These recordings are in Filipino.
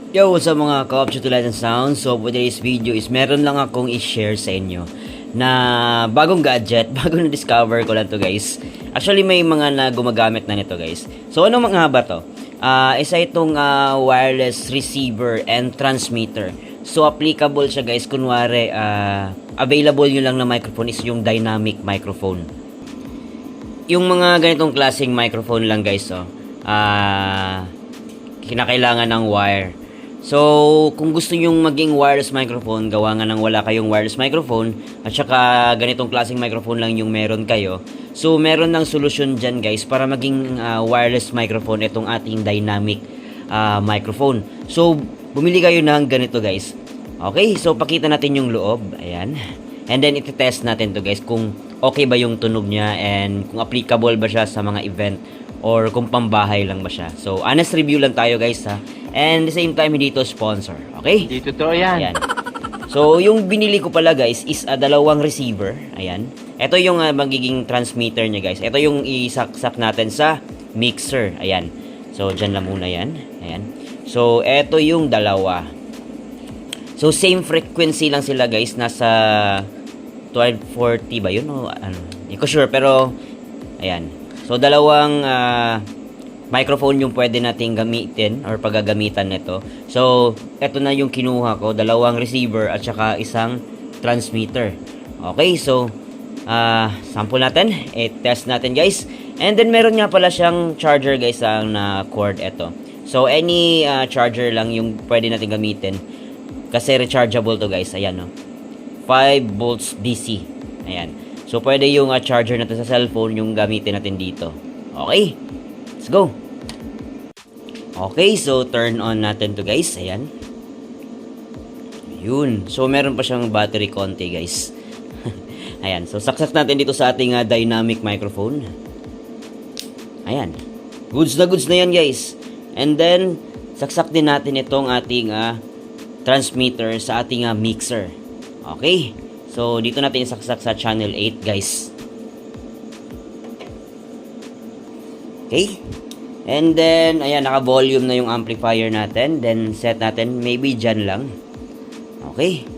Yo, sa mga ka-op to Light and Sound. So, for today's video is meron lang akong i-share sa inyo na bagong gadget, bagong na-discover ko lang to guys. Actually, may mga na gumagamit na nito guys. So, ano mga ba to? Isa itong wireless receiver and transmitter. So, applicable siya guys. Kunwari, available yun lang na microphone is yung dynamic microphone. Yung mga ganitong klaseng microphone lang guys, kinakailangan ng wire. So, kung gusto nyong maging wireless microphone, gawa nga nang wala kayong wireless microphone, at saka ganitong klaseng microphone lang yung meron kayo. So, meron ng solusyon dyan guys, para maging wireless microphone itong ating dynamic microphone. So, bumili kayo ng ganito guys. Okay, so pakita natin yung loob. Ayan. And then, iti-test natin to guys, kung okay ba yung tunog niya, and kung applicable ba siya sa mga event, or kung pambahay lang ba siya. So, honest review lang tayo guys ha. And the same time, hindi ito sponsor. Okay? Hindi totoo yan. Ayan. So, yung binili ko pala guys is dalawang receiver. Ayan. Ito yung magiging transmitter niya guys. Ito yung isaksak natin sa mixer. Ayan. So, dyan lang muna yan. Ayan. So, ito yung dalawa. So, same frequency lang sila guys. Nasa 1240 ba yun? O, ano? Hindi ko sure. Pero, ayan. So, dalawang microphone yung pwede nating gamitin or paggagamitan nito. So, eto na yung kinuha ko, dalawang receiver at saka isang transmitter. Okay, so sample natin, test natin guys. And then meron nga pala siyang charger guys ang cord eto. So, any charger lang yung pwede nating gamitin kasi rechargeable to guys. Ayan no. 5 volts DC. Ayan. So, pwede yung charger natin sa cellphone yung gamitin natin dito. Okay. Let's go. Okay, so turn on natin to guys. Ayan. Ayun. So, meron pa siyang battery konti guys. Ayan. So, saksak natin dito sa ating dynamic microphone. Ayan. Goods na yan guys. And then, saksak din natin itong ating transmitter sa ating mixer. Okay. So, dito natin isaksak sa channel 8 guys. Okay. And then, ayan, naka-volume na yung amplifier natin. Then, set natin, maybe dyan lang. Okay.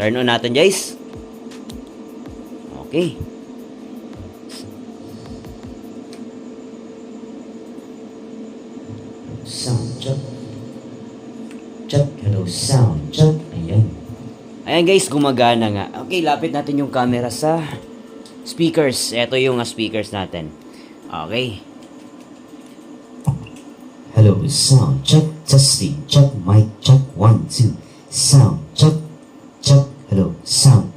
Turn on natin, guys. Okay. Sound check. Check. Hello, sound check. Ayan. Ayan, guys, gumagana nga. Okay, lapit natin yung camera sa speakers. Ito yung speakers natin. Okay. Hello, sound check, testing, check, mic check, 1, 2, sound check, check, hello, sound.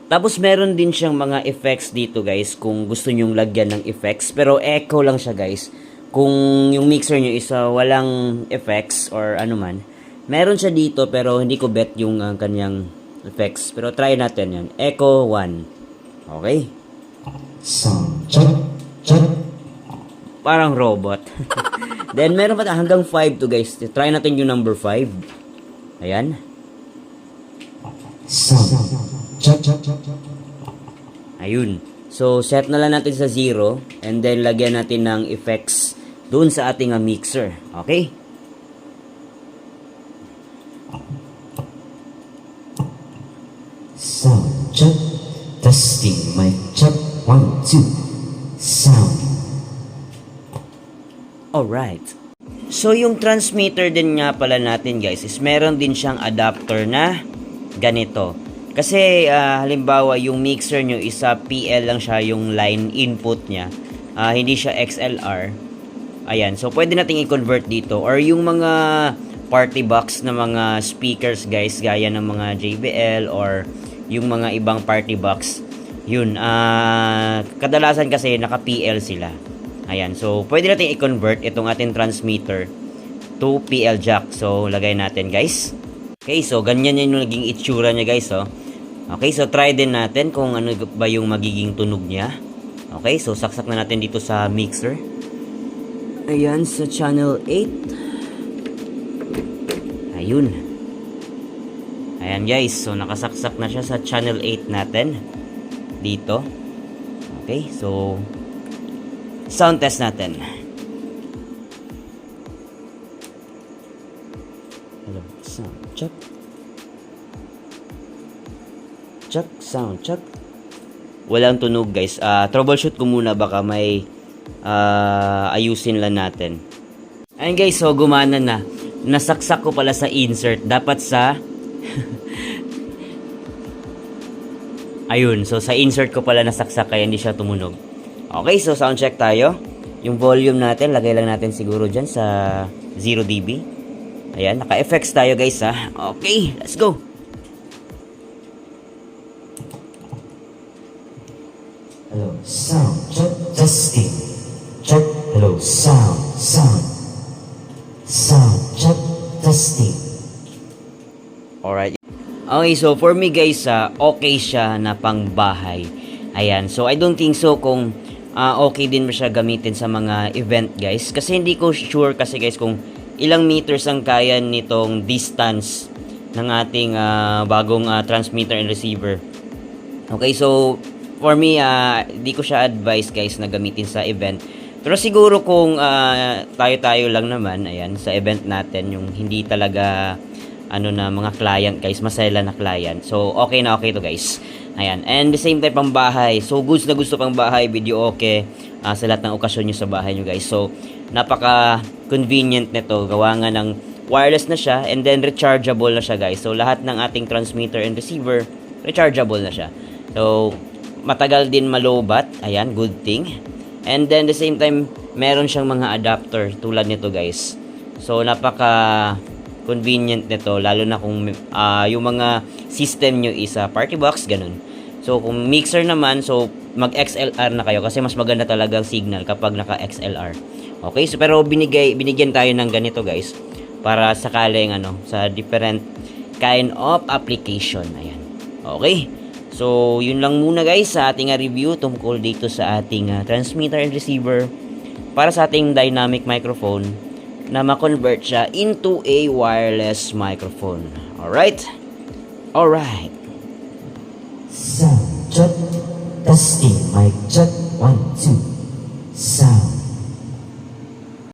Tapos meron din siyang mga effects dito guys kung gusto nyong lagyan ng effects, pero echo lang siya guys. Kung yung mixer nyo is walang effects or ano man, meron siya dito pero hindi ko bet yung kanyang effects. Pero try natin yan. Echo 1. Okay. Sound check, check. Parang robot. Then, meron pa hanggang 5 to guys. Try natin yung number 5. Ayan. Sound check, check, check, check. Ayun. So, set na lang natin sa 0. And then, lagyan natin ng effects dun sa ating mixer. Okay? Sound check, testing, mic check, 1, 2, sound. Alright. So, yung transmitter din nga pala natin guys is meron din siyang adapter na ganito. Kasi, halimbawa, yung mixer nyo is PL lang siya yung line input niya. Hindi siya XLR. Ayan. So, pwede natin i-convert dito. Or yung mga party box na mga speakers guys, gaya ng mga JBL or yung mga ibang party box. Yun. Kadalasan kasi naka-PL sila. Ayan, so pwede natin i-convert itong ating transmitter to PL jack. So, lagay natin guys. Okay, so ganyan yung naging itsura niya guys. Okay, so try din natin kung ano ba yung magiging tunog niya. Okay, so saksak na natin dito sa mixer. Ayan, sa channel 8. Ayun. Ayan guys, so nakasaksak na siya sa channel 8 natin. Dito. Okay, so sound test natin. Hello, sound check. Check, sound check. Walang tunog guys. Troubleshoot ko muna, baka may ayusin lang natin. Ayun guys, so gumana na. Nasaksak ko pala sa insert. Dapat sa ayun, so sa insert ko pala nasaksak kaya hindi siya tumunog. Okay, so sound check tayo. Yung volume natin, lagay lang natin siguro dyan sa 0 dB. Ayan, naka-effects tayo guys ha. Okay, let's go. Hello, sound check, testing. Check, hello, sound check, testing. Alright. Okay, so for me guys, okay siya na pang bahay. Ayan, so I don't think so kung okay din mo siya gamitin sa mga event guys. Kasi hindi ko sure kasi guys kung ilang meters ang kaya nitong distance ng ating bagong transmitter and receiver. Okay, so for me, di ko siya advise guys na gamitin sa event. Pero siguro kung tayo-tayo lang naman, ayan, sa event natin, yung hindi talaga na mga client guys, masela na client. So, okay na okay to guys. Ayan, and the same time pang bahay. So, goods na gusto pang bahay, video okay. Sa lahat ng okasyon nyo sa bahay nyo guys. So, napaka-convenient nito. Gawa nga ng wireless na siya and then rechargeable na siya guys. So, lahat ng ating transmitter and receiver, rechargeable na siya. So, matagal din malobat. Ayan, good thing. And then, the same time, meron siyang mga adapter tulad nito guys. So, napaka-convenient nito. Lalo na kung yung mga system nyo is party box, ganun. So, kung mixer naman, so, mag-XLR na kayo kasi mas maganda talaga ang signal kapag naka-XLR. Okay, so pero binigyan tayo ng ganito guys para sakaling sa different kind of application. Ayan. Okay. So, yun lang muna guys sa ating review tungkol dito sa ating transmitter and receiver para sa ating dynamic microphone na ma-convert siya into a wireless microphone. Alright? Alright. Sound check, testing, mic check, 1, 2.